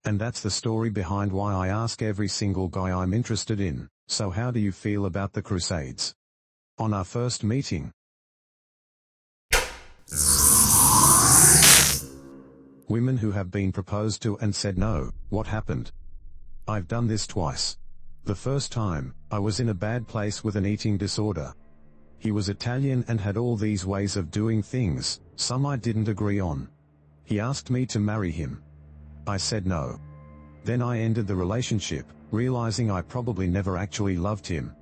And that's the story behind why I ask every single guy I'm interested in, so how do you feel about the Crusades? On our first meeting. Women who have been proposed to and said no, what happened? I've done this twice. The first time, I was in a bad place with an eating disorder. He was Italian and had all these ways of doing things, some I didn't agree on. He asked me to marry him. I said no. Then I ended the relationship, realizing I probably never actually loved him.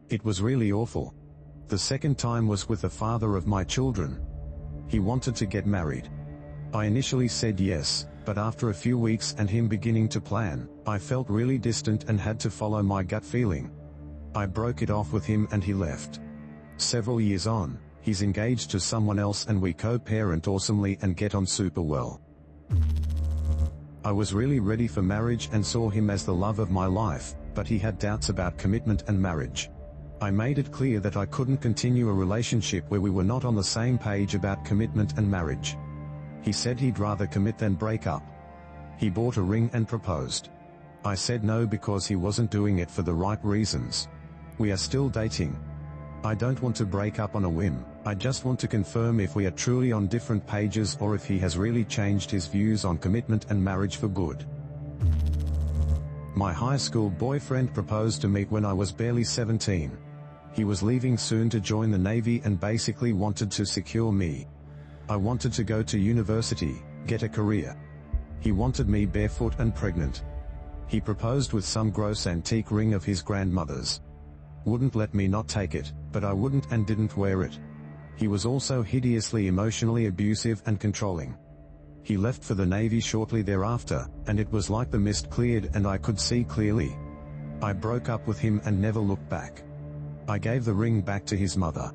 It was really awful. The second time was with the father of my children. He wanted to get married. I initially said yes, but after a few weeks and him beginning to plan, I felt really distant and had to follow my gut feeling. I broke it off with him and he left. Several years on, he's engaged to someone else and we co-parent awesomely and get on super well. I was really ready for marriage and saw him as the love of my life, but he had doubts about commitment and marriage. I made it clear that I couldn't continue a relationship where we were not on the same page about commitment and marriage. He said he'd rather commit than break up. He bought a ring and proposed. I said no because he wasn't doing it for the right reasons. We are still dating. I don't want to break up on a whim, I just want to confirm if we are truly on different pages or if he has really changed his views on commitment and marriage for good. My high school boyfriend proposed to me when I was barely 17. He was leaving soon to join the Navy and basically wanted to secure me. I wanted to go to university, get a career. He wanted me barefoot and pregnant. He proposed with some gross antique ring of his grandmother's. Wouldn't let me not take it, but I wouldn't and didn't wear it. He was also hideously emotionally abusive and controlling. He left for the Navy shortly thereafter, and it was like the mist cleared and I could see clearly. I broke up with him and never looked back. I gave the ring back to his mother.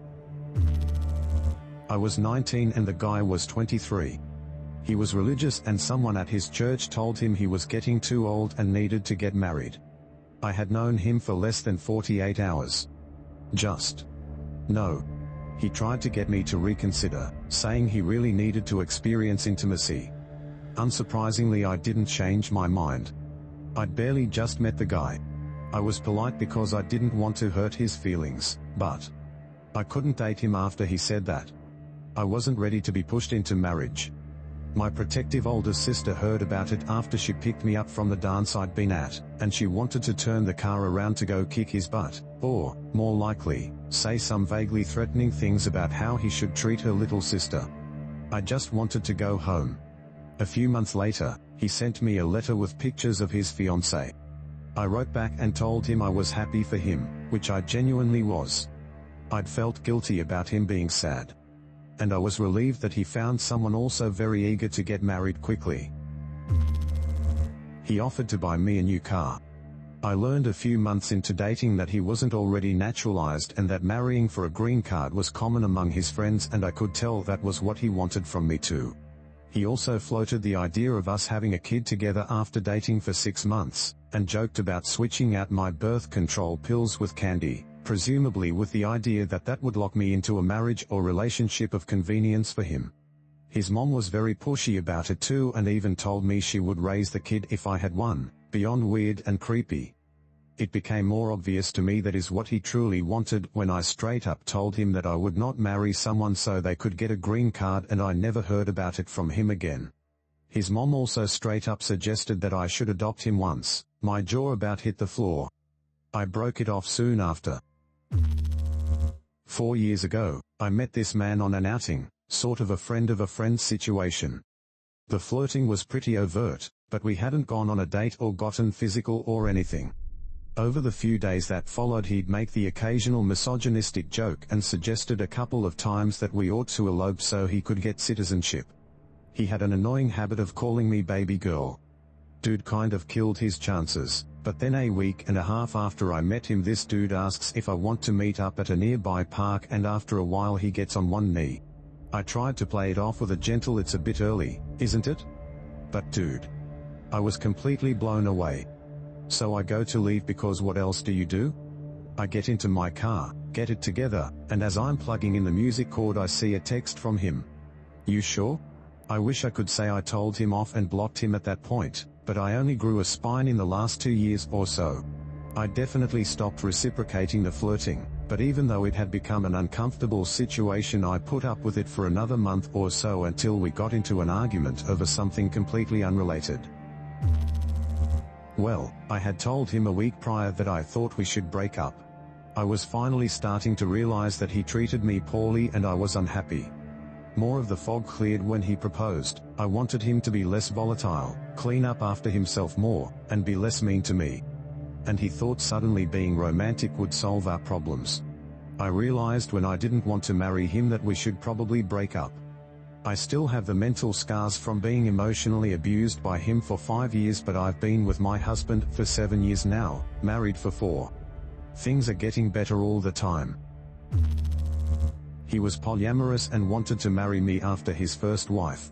I was 19 and the guy was 23. He was religious and someone at his church told him he was getting too old and needed to get married. I had known him for less than 48 hours. No. He tried to get me to reconsider, saying he really needed to experience intimacy. Unsurprisingly, I didn't change my mind. I'd barely just met the guy. I was polite because I didn't want to hurt his feelings, but I couldn't date him after he said that. I wasn't ready to be pushed into marriage. My protective older sister heard about it after she picked me up from the dance I'd been at, and she wanted to turn the car around to go kick his butt, or, more likely, say some vaguely threatening things about how he should treat her little sister. I just wanted to go home. A few months later, he sent me a letter with pictures of his fiancée. I wrote back and told him I was happy for him, which I genuinely was. I'd felt guilty about him being sad. And I was relieved that he found someone also very eager to get married quickly. He offered to buy me a new car. I learned a few months into dating that he wasn't already naturalized and that marrying for a green card was common among his friends, and I could tell that was what he wanted from me too. He also floated the idea of us having a kid together after dating for 6 months, and joked about switching out my birth control pills with candy, presumably with the idea that that would lock me into a marriage or relationship of convenience for him. His mom was very pushy about it too and even told me she would raise the kid if I had one, beyond weird and creepy. It became more obvious to me that is what he truly wanted when I straight up told him that I would not marry someone so they could get a green card, and I never heard about it from him again. His mom also straight up suggested that I should adopt him once. My jaw about hit the floor. I broke it off soon after. 4 years ago, I met this man on an outing, sort of a friend situation. The flirting was pretty overt, but we hadn't gone on a date or gotten physical or anything. Over the few days that followed, he'd make the occasional misogynistic joke and suggested a couple of times that we ought to elope so he could get citizenship. He had an annoying habit of calling me baby girl. Dude kind of killed his chances, but then a week and a half after I met him, this dude asks if I want to meet up at a nearby park, and after a while he gets on one knee. I tried to play it off with a gentle "it's a bit early, isn't it?" But dude, I was completely blown away. So I go to leave because what else do you do? I get into my car, get it together, and as I'm plugging in the music cord I see a text from him. "You sure?" I wish I could say I told him off and blocked him at that point, but I only grew a spine in the last 2 years or so. I definitely stopped reciprocating the flirting, but even though it had become an uncomfortable situation, I put up with it for another month or so until we got into an argument over something completely unrelated. Well, I had told him a week prior that I thought we should break up. I was finally starting to realize that he treated me poorly and I was unhappy. More of the fog cleared when he proposed. I wanted him to be less volatile, clean up after himself more, and be less mean to me. And he thought suddenly being romantic would solve our problems. I realized when I didn't want to marry him that we should probably break up. I still have the mental scars from being emotionally abused by him for 5 years, but I've been with my husband for 7 years now, married for 4. Things are getting better all the time. He was polyamorous and wanted to marry me after his first wife.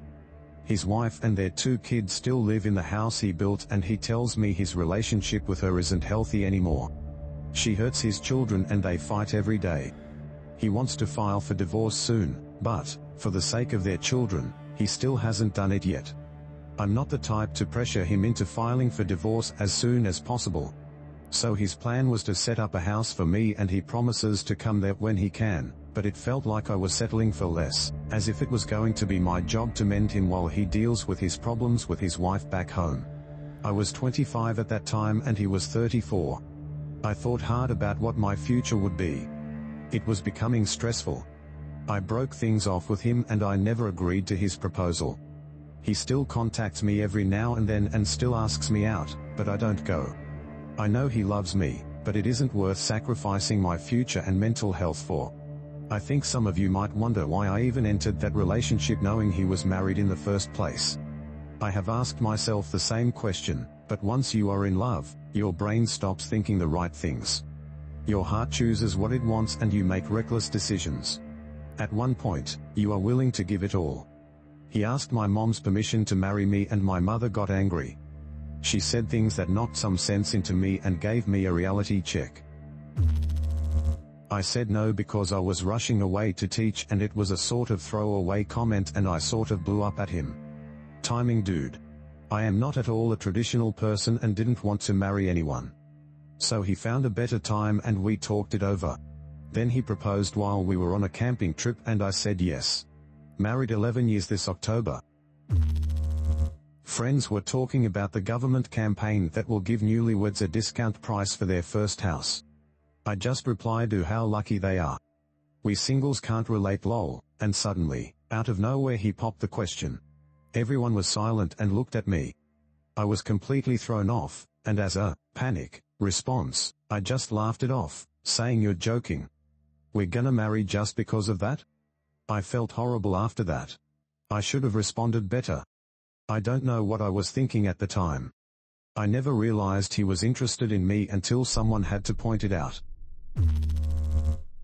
His wife and their 2 kids still live in the house he built, and he tells me his relationship with her isn't healthy anymore. She hurts his children and they fight every day. He wants to file for divorce soon, but, for the sake of their children, he still hasn't done it yet. I'm not the type to pressure him into filing for divorce as soon as possible. So his plan was to set up a house for me, and he promises to come there when he can, but it felt like I was settling for less, as if it was going to be my job to mend him while he deals with his problems with his wife back home. I was 25 at that time and he was 34. I thought hard about what my future would be. It was becoming stressful. I broke things off with him and I never agreed to his proposal. He still contacts me every now and then and still asks me out, but I don't go. I know he loves me, but it isn't worth sacrificing my future and mental health for. I think some of you might wonder why I even entered that relationship knowing he was married in the first place. I have asked myself the same question, but once you are in love, your brain stops thinking the right things. Your heart chooses what it wants and you make reckless decisions. At one point, you are willing to give it all. He asked my mom's permission to marry me and my mother got angry. She said things that knocked some sense into me and gave me a reality check. I said no because I was rushing away to teach and it was a sort of throwaway comment and I sort of blew up at him. Timing, dude. I am not at all a traditional person and didn't want to marry anyone. So he found a better time and we talked it over. Then he proposed while we were on a camping trip and I said yes. Married 11 years this October. Friends were talking about the government campaign that will give newlyweds a discount price for their first house. I just replied to how lucky they are. We singles can't relate lol, and suddenly, out of nowhere he popped the question. Everyone was silent and looked at me. I was completely thrown off, and as a panic response, I just laughed it off, saying you're joking. We're gonna marry just because of that? I felt horrible after that. I should have responded better. I don't know what I was thinking at the time. I never realized he was interested in me until someone had to point it out.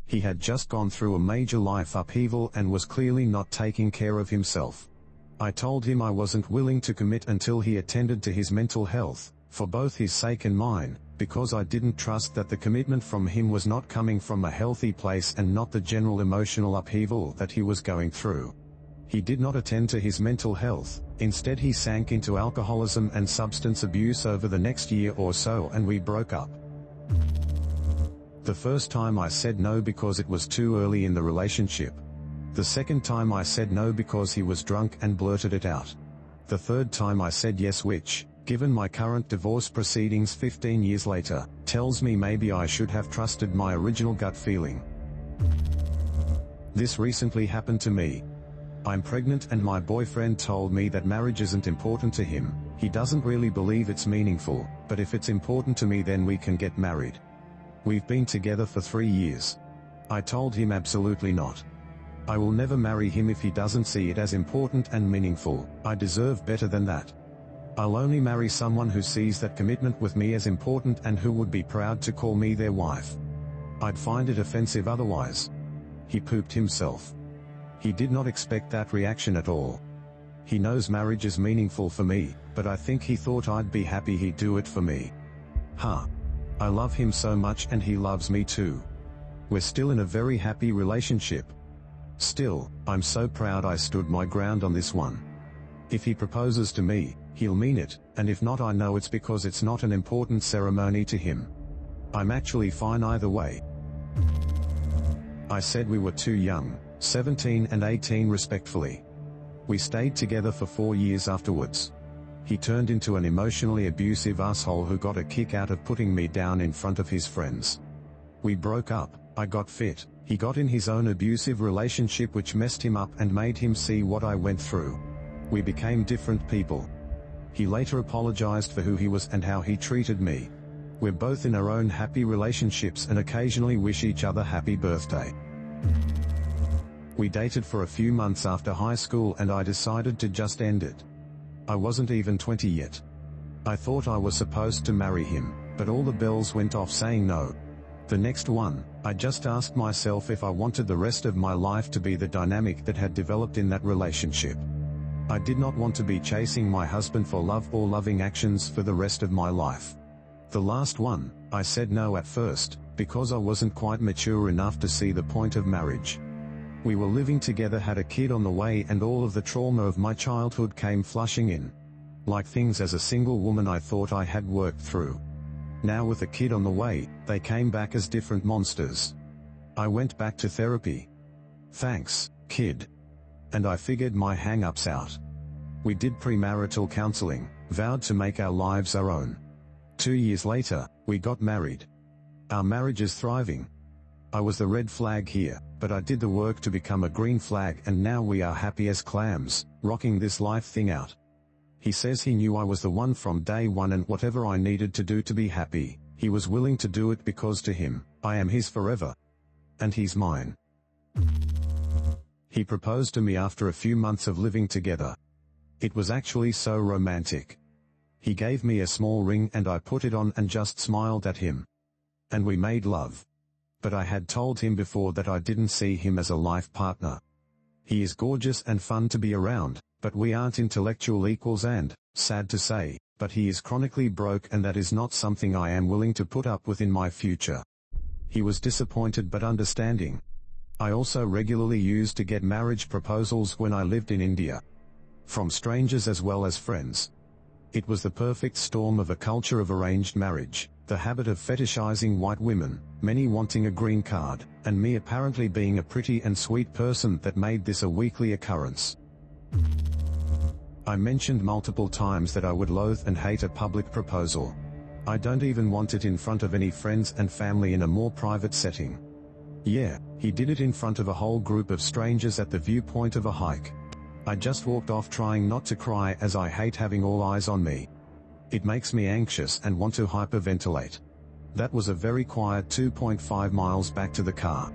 He had just gone through a major life upheaval and was clearly not taking care of himself. I told him I wasn't willing to commit until he attended to his mental health, for both his sake and mine, because I didn't trust that the commitment from him was not coming from a healthy place and not the general emotional upheaval that he was going through. He did not attend to his mental health, instead he sank into alcoholism and substance abuse over the next year or so and we broke up. The first time I said no because it was too early in the relationship. The second time I said no because he was drunk and blurted it out. The third time I said yes, which, given my current divorce proceedings 15 years later, tells me maybe I should have trusted my original gut feeling. This recently happened to me. I'm pregnant and my boyfriend told me that marriage isn't important to him. He doesn't really believe it's meaningful, but if it's important to me then we can get married. We've been together for 3 years. I told him absolutely not. I will never marry him if he doesn't see it as important and meaningful. I deserve better than that. I'll only marry someone who sees that commitment with me as important and who would be proud to call me their wife. I'd find it offensive otherwise. He pooped himself. He did not expect that reaction at all. He knows marriage is meaningful for me, but I think he thought I'd be happy he'd do it for me. I love him so much and he loves me too. We're still in a very happy relationship. Still, I'm so proud I stood my ground on this one. If he proposes to me, He'll mean it, and if not, I know it's because it's not an important ceremony to him. I'm actually fine either way. I said we were too young, 17 and 18 respectfully. We stayed together for 4 years afterwards. He turned into an emotionally abusive asshole who got a kick out of putting me down in front of his friends. We broke up, I got fit, he got in his own abusive relationship which messed him up and made him see what I went through. We became different people. He later apologized for who he was and how he treated me. We're both in our own happy relationships and occasionally wish each other happy birthday. We dated for a few months after high school and I decided to just end it. I wasn't even 20 yet. I thought I was supposed to marry him, but all the bells went off saying no. The next one, I just asked myself if I wanted the rest of my life to be the dynamic that had developed in that relationship. I did not want to be chasing my husband for love or loving actions for the rest of my life. The last one, I said no at first, because I wasn't quite mature enough to see the point of marriage. We were living together, had a kid on the way, and all of the trauma of my childhood came flushing in. Like things as a single woman I thought I had worked through. Now with a kid on the way, they came back as different monsters. I went back to therapy. Thanks, kid. And I figured my hang-ups out. We did premarital counseling, vowed to make our lives our own. 2 years later, we got married. Our marriage is thriving. I was the red flag here, but I did the work to become a green flag, and now we are happy as clams, rocking this life thing out. He says he knew I was the one from day one, and whatever I needed to do to be happy, he was willing to do it because to him, I am his forever. And he's mine. He proposed to me after a few months of living together. It was actually so romantic. He gave me a small ring and I put it on and just smiled at him. And we made love. But I had told him before that I didn't see him as a life partner. He is gorgeous and fun to be around, but we aren't intellectual equals and, sad to say, but he is chronically broke, and that is not something I am willing to put up with in my future. He was disappointed but understanding. I also regularly used to get marriage proposals when I lived in India. From strangers as well as friends. It was the perfect storm of a culture of arranged marriage, the habit of fetishizing white women, many wanting a green card, and me apparently being a pretty and sweet person that made this a weekly occurrence. I mentioned multiple times that I would loathe and hate a public proposal. I don't even want it in front of any friends and family, in a more private setting. Yeah, he did it in front of a whole group of strangers at the viewpoint of a hike. I just walked off trying not to cry, as I hate having all eyes on me. It makes me anxious and want to hyperventilate. That was a very quiet 2.5 miles back to the car.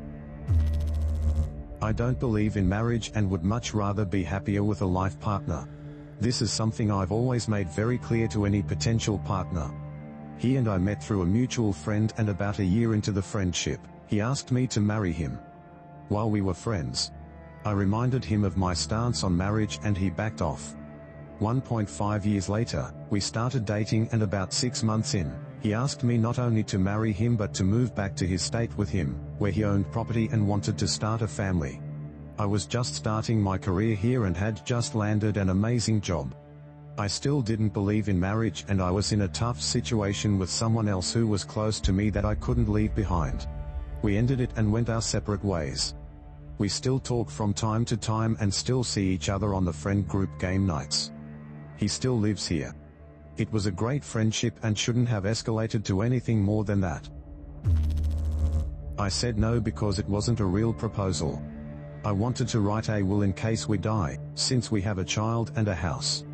I don't believe in marriage and would much rather be happier with a life partner. This is something I've always made very clear to any potential partner. He and I met through a mutual friend, and about a year into the friendship, he asked me to marry him. While we were friends, I reminded him of my stance on marriage and he backed off. 1.5 years later, we started dating, and about 6 months in, he asked me not only to marry him but to move back to his state with him, where he owned property and wanted to start a family. I was just starting my career here and had just landed an amazing job. I still didn't believe in marriage, and I was in a tough situation with someone else who was close to me that I couldn't leave behind. We ended it and went our separate ways. We still talk from time to time and still see each other on the friend group game nights. He still lives here. It was a great friendship and shouldn't have escalated to anything more than that. I said no because it wasn't a real proposal. I wanted to write a will in case we die, since we have a child and a house.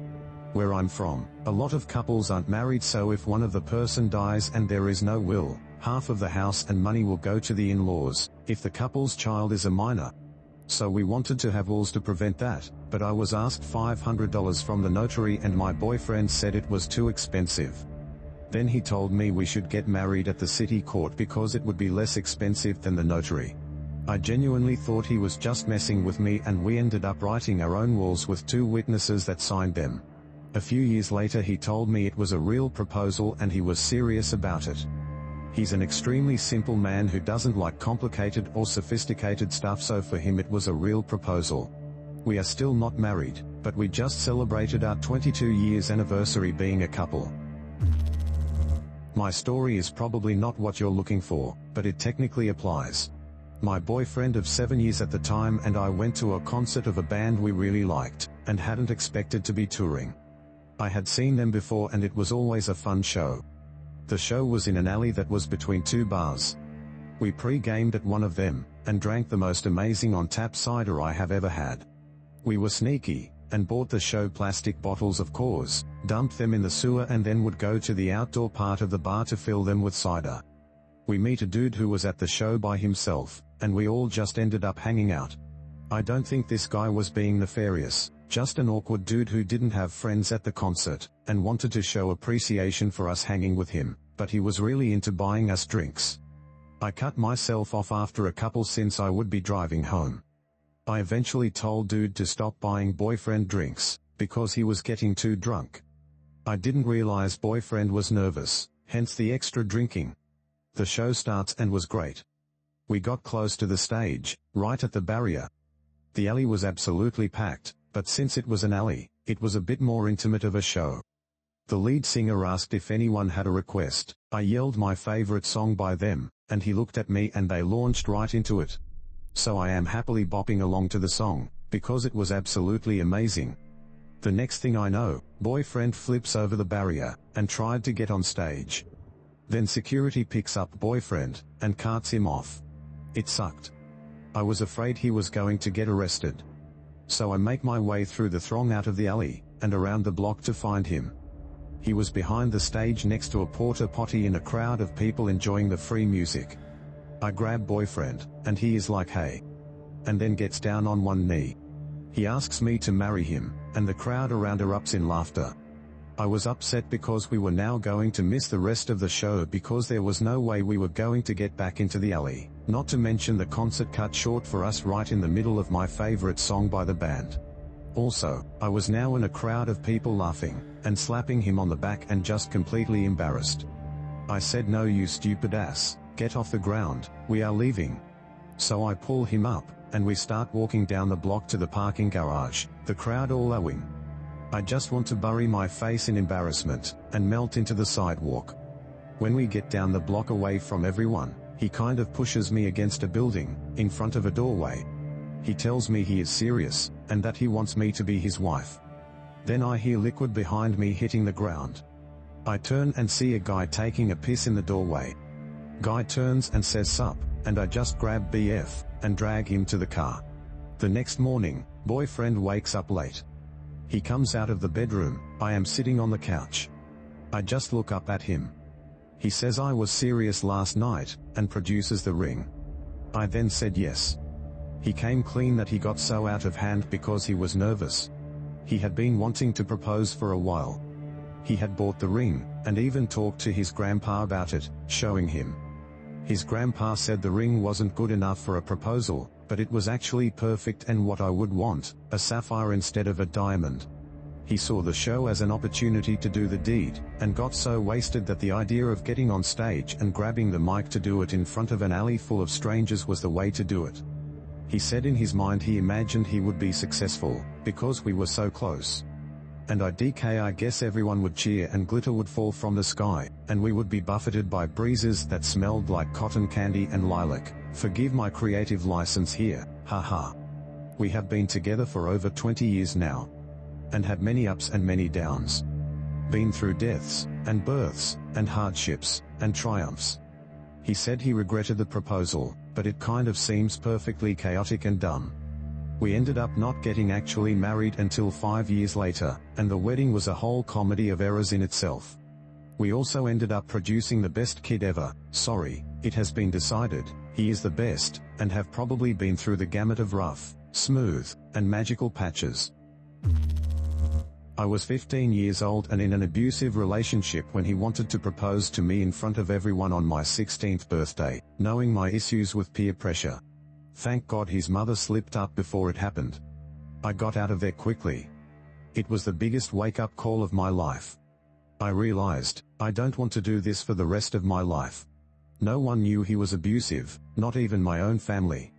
Where I'm from, a lot of couples aren't married, so if one of the person dies and there is no will, half of the house and money will go to the in-laws, if the couple's child is a minor. So we wanted to have wills to prevent that, but I was asked $500 from the notary and my boyfriend said it was too expensive. Then he told me we should get married at the city court because it would be less expensive than the notary. I genuinely thought he was just messing with me, and we ended up writing our own wills with 2 witnesses that signed them. A few years later he told me it was a real proposal and he was serious about it. He's an extremely simple man who doesn't like complicated or sophisticated stuff, so for him it was a real proposal. We are still not married, but but we just celebrated our 22 years anniversary being a couple. My story is probably not what you're looking for, but it technically applies. My boyfriend of 7 years at the time and I went to a concert of a band we really liked, and hadn't expected to be touring. I had seen them before and it was always a fun show. The show was in an alley that was between two bars. We pre-gamed at one of them, and drank the most amazing on-tap cider I have ever had. We were sneaky, and bought the show plastic bottles of Coors, dumped them in the sewer and then would go to the outdoor part of the bar to fill them with cider. We meet a dude who was at the show by himself, and we all just ended up hanging out. I don't think this guy was being nefarious, just an awkward dude who didn't have friends at the concert, and wanted to show appreciation for us hanging with him, but he was really into buying us drinks. I cut myself off after a couple since I would be driving home. I eventually told dude to stop buying boyfriend drinks, because he was getting too drunk. I didn't realize boyfriend was nervous, hence the extra drinking. The show starts and was great. We got close to the stage, right at the barrier. The alley was absolutely packed, but since it was an alley, it was a bit more intimate of a show. The lead singer asked if anyone had a request. I yelled my favorite song by them, and he looked at me and they launched right into it. So I am happily bopping along to the song, because it was absolutely amazing. The next thing I know, boyfriend flips over the barrier, and tried to get on stage. Then security picks up boyfriend, and carts him off. It sucked. I was afraid he was going to get arrested. So I make my way through the throng out of the alley, and around the block to find him. He was behind the stage next to a porta potty in a crowd of people enjoying the free music. I grab boyfriend, and he is like hey. And then gets down on one knee. He asks me to marry him, and the crowd around erupts in laughter. I was upset because we were now going to miss the rest of the show because there was no way we were going to get back into the alley, not to mention the concert cut short for us right in the middle of my favorite song by the band. Also, I was now in a crowd of people laughing, and slapping him on the back and just completely embarrassed. I said no you stupid ass, get off the ground, we are leaving. So I pull him up, and we start walking down the block to the parking garage, the crowd all lowing. I just want to bury my face in embarrassment, and melt into the sidewalk. When we get down the block away from everyone, he kind of pushes me against a building, in front of a doorway. He tells me he is serious, and that he wants me to be his wife. Then I hear liquid behind me hitting the ground. I turn and see a guy taking a piss in the doorway. Guy turns and says sup, and I just grab BF, and drag him to the car. The next morning, boyfriend wakes up late. He comes out of the bedroom, I am sitting on the couch. I just look up at him. He says I was serious last night, and produces the ring. I then said yes. He came clean that he got so out of hand because he was nervous. He had been wanting to propose for a while. He had bought the ring, and even talked to his grandpa about it, showing him. His grandpa said the ring wasn't good enough for a proposal, but it was actually perfect and what I would want, a sapphire instead of a diamond. He saw the show as an opportunity to do the deed, and got so wasted that the idea of getting on stage and grabbing the mic to do it in front of an alley full of strangers was the way to do it. He said in his mind he imagined he would be successful, because we were so close. And I guess everyone would cheer and glitter would fall from the sky, and we would be buffeted by breezes that smelled like cotton candy and lilac. Forgive my creative license here, haha. We have been together for over 20 years now. And had many ups and many downs. Been through deaths, and births, and hardships, and triumphs. He said he regretted the proposal, but it kind of seems perfectly chaotic and dumb. We ended up not getting actually married until 5 years later, and the wedding was a whole comedy of errors in itself. We also ended up producing the best kid ever. Sorry, it has been decided, he is the best, and have probably been through the gamut of rough, smooth, and magical patches. I was 15 years old and in an abusive relationship when he wanted to propose to me in front of everyone on my 16th birthday, knowing my issues with peer pressure. Thank God his mother slipped up before it happened. I got out of there quickly. It was the biggest wake-up call of my life. I realized, I don't want to do this for the rest of my life. No one knew he was abusive, not even my own family.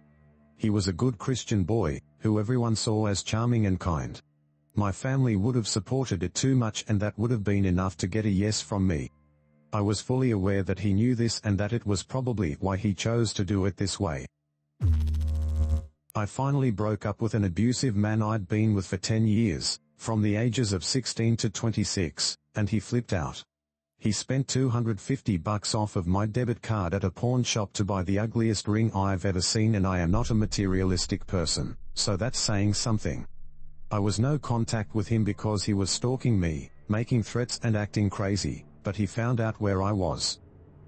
He was a good Christian boy, who everyone saw as charming and kind. My family would have supported it too much, and that would have been enough to get a yes from me. I was fully aware that he knew this and that it was probably why he chose to do it this way. I finally broke up with an abusive man I'd been with for 10 years, from the ages of 16 to 26, and he flipped out. He spent $250 off of my debit card at a pawn shop to buy the ugliest ring I've ever seen, and I am not a materialistic person, so that's saying something. I was no contact with him because he was stalking me, making threats and acting crazy, but he found out where I was.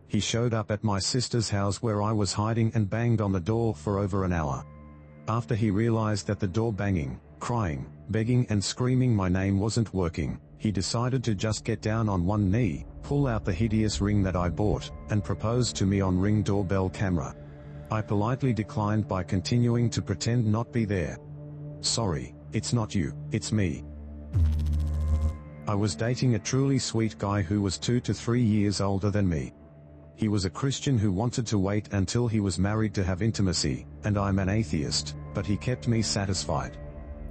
He showed up at my sister's house where I was hiding and banged on the door for over an hour. After he realized that the door banging, crying, begging and screaming my name wasn't working, he decided to just get down on one knee, pull out the hideous ring that I bought, and propose to me on Ring doorbell camera. I politely declined by continuing to pretend not be there. Sorry, it's not you, it's me. I was dating a truly sweet guy who was 2 to 3 years older than me. He was a Christian who wanted to wait until he was married to have intimacy, and I'm an atheist, but he kept me satisfied.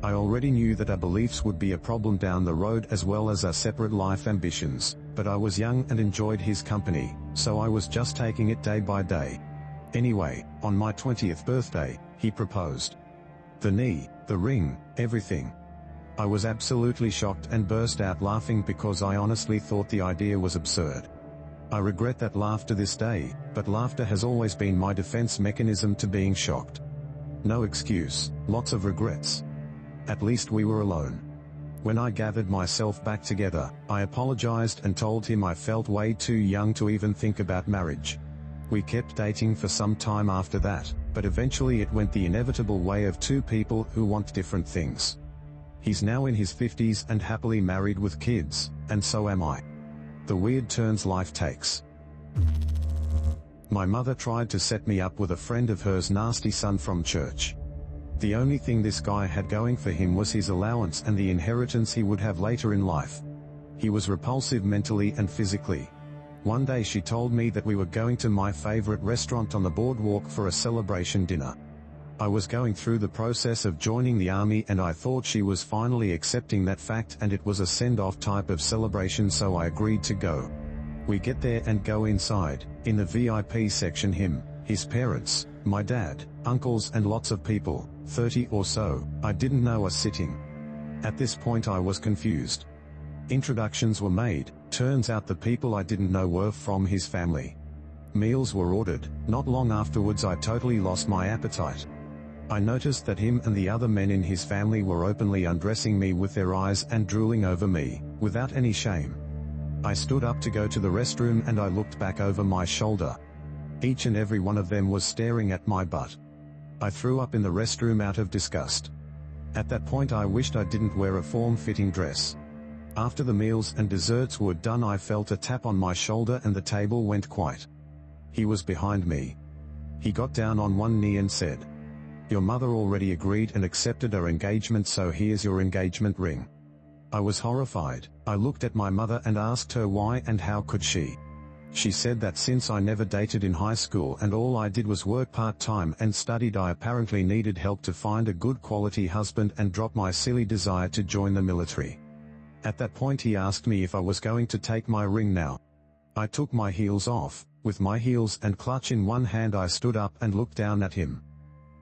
I already knew that our beliefs would be a problem down the road as well as our separate life ambitions, but I was young and enjoyed his company, so I was just taking it day by day. Anyway, on my 20th birthday, he proposed. The knee, the ring, everything. I was absolutely shocked and burst out laughing because I honestly thought the idea was absurd. I regret that laugh to this day, but laughter has always been my defense mechanism to being shocked. No excuse, lots of regrets. At least we were alone. When I gathered myself back together, I apologized and told him I felt way too young to even think about marriage. We kept dating for some time after that, but eventually it went the inevitable way of two people who want different things. He's now in his 50s and happily married with kids, and so am I. The weird turns life takes. My mother tried to set me up with a friend of hers' nasty son from church. The only thing this guy had going for him was his allowance and the inheritance he would have later in life. He was repulsive mentally and physically. One day she told me that we were going to my favorite restaurant on the boardwalk for a celebration dinner. I was going through the process of joining the army and I thought she was finally accepting that fact and it was a send-off type of celebration, so I agreed to go. We get there and go inside. In the VIP section, him, his parents, my dad, uncles and lots of people, 30 or so, I didn't know are sitting. At this point I was confused. Introductions were made. Turns out the people I didn't know were from his family. Meals were ordered. Not long afterwards I totally lost my appetite. I noticed that him and the other men in his family were openly undressing me with their eyes and drooling over me, without any shame. I stood up to go to the restroom and I looked back over my shoulder. Each and every one of them was staring at my butt. I threw up in the restroom out of disgust. At that point I wished I didn't wear a form-fitting dress. After the meals and desserts were done I felt a tap on my shoulder and the table went quiet. He was behind me. He got down on one knee and said, "Your mother already agreed and accepted our engagement, so here's your engagement ring." I was horrified. I looked at my mother and asked her why and how could she. She said that since I never dated in high school and all I did was work part-time and studied, I apparently needed help to find a good quality husband and drop my silly desire to join the military. At that point he asked me if I was going to take my ring now. I took my heels off. With my heels and clutch in one hand I stood up and looked down at him.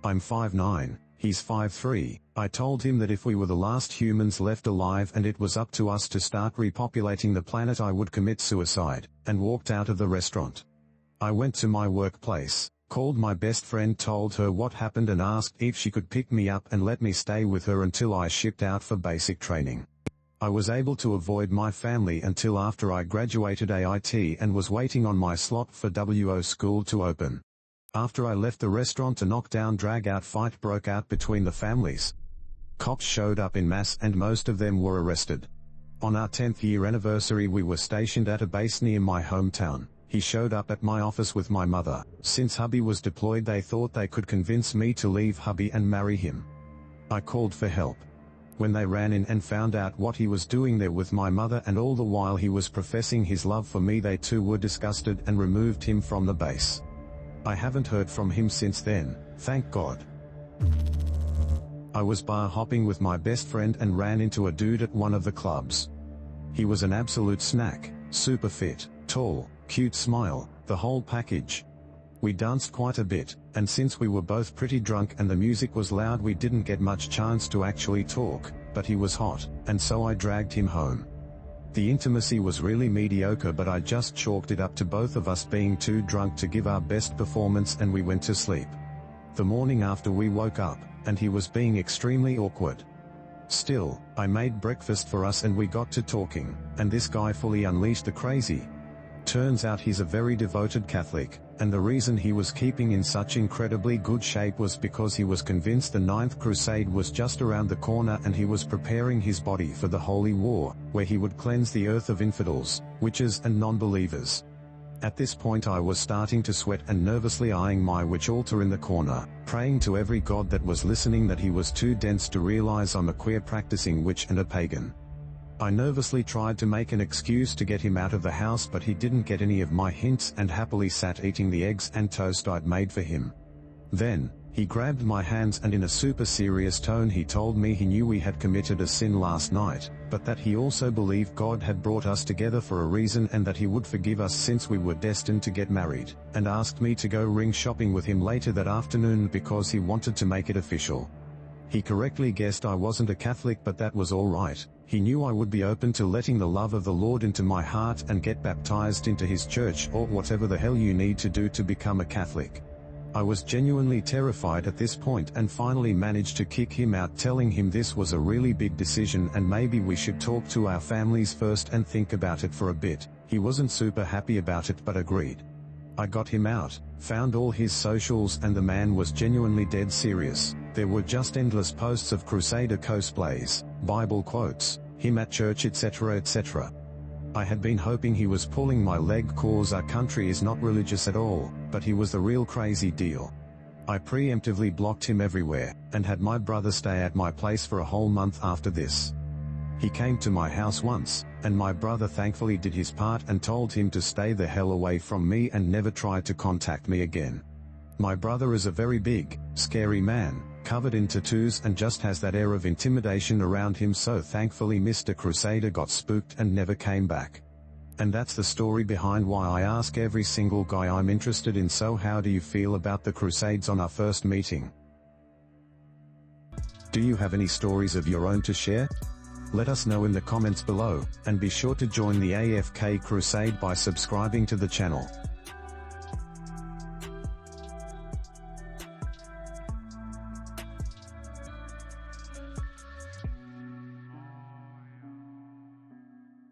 I'm 5'9", he's 5'3". I told him that if we were the last humans left alive and it was up to us to start repopulating the planet, I would commit suicide, and walked out of the restaurant. I went to my workplace, called my best friend, told her what happened and asked if she could pick me up and let me stay with her until I shipped out for basic training. I was able to avoid my family until after I graduated AIT and was waiting on my slot for WO school to open. After I left the restaurant, a knockdown drag-out fight broke out between the families. Cops showed up en masse and most of them were arrested. On our 10th year anniversary we were stationed at a base near my hometown. He showed up at my office with my mother. Since hubby was deployed they thought they could convince me to leave hubby and marry him. I called for help. When they ran in and found out what he was doing there with my mother and all the while he was professing his love for me, they too were disgusted and removed him from the base. I haven't heard from him since then, thank God. I was bar hopping with my best friend and ran into a dude at one of the clubs. He was an absolute snack, super fit, tall, cute smile, the whole package. We danced quite a bit, and since we were both pretty drunk and the music was loud, we didn't get much chance to actually talk, but he was hot, and so I dragged him home. The intimacy was really mediocre, but I just chalked it up to both of us being too drunk to give our best performance, and we went to sleep. The morning after we woke up, and he was being extremely awkward. Still, I made breakfast for us and we got to talking, and this guy fully unleashed the crazy. Turns out he's a very devoted Catholic, and the reason he was keeping in such incredibly good shape was because he was convinced the 9th Crusade was just around the corner and he was preparing his body for the Holy War, where he would cleanse the earth of infidels, witches and non-believers. At this point I was starting to sweat and nervously eyeing my witch altar in the corner, praying to every god that was listening that he was too dense to realize I'm a queer practicing witch and a pagan. I nervously tried to make an excuse to get him out of the house, but he didn't get any of my hints and happily sat eating the eggs and toast I'd made for him. Then, he grabbed my hands and in a super serious tone he told me he knew we had committed a sin last night, but that he also believed God had brought us together for a reason and that he would forgive us since we were destined to get married, and asked me to go ring shopping with him later that afternoon because he wanted to make it official. He correctly guessed I wasn't a Catholic, but that was all right. He knew I would be open to letting the love of the Lord into my heart and get baptized into his church or whatever the hell you need to do to become a Catholic. I was genuinely terrified at this point and finally managed to kick him out, telling him this was a really big decision and maybe we should talk to our families first and think about it for a bit. He wasn't super happy about it but agreed. I got him out, found all his socials, and the man was genuinely dead serious. There were just endless posts of Crusader cosplays, Bible quotes, him at church, etc., etc. I had been hoping he was pulling my leg cause our country is not religious at all, but he was the real crazy deal. I preemptively blocked him everywhere, and had my brother stay at my place for a whole month after this. He came to my house once, and my brother thankfully did his part and told him to stay the hell away from me and never try to contact me again. My brother is a very big, scary man, covered in tattoos and just has that air of intimidation around him, so thankfully Mr. Crusader got spooked and never came back. And that's the story behind why I ask every single guy I'm interested in, so how do you feel about the Crusades on our first meeting? Do you have any stories of your own to share? Let us know in the comments below, and be sure to join the AFK Crusade by subscribing to the channel.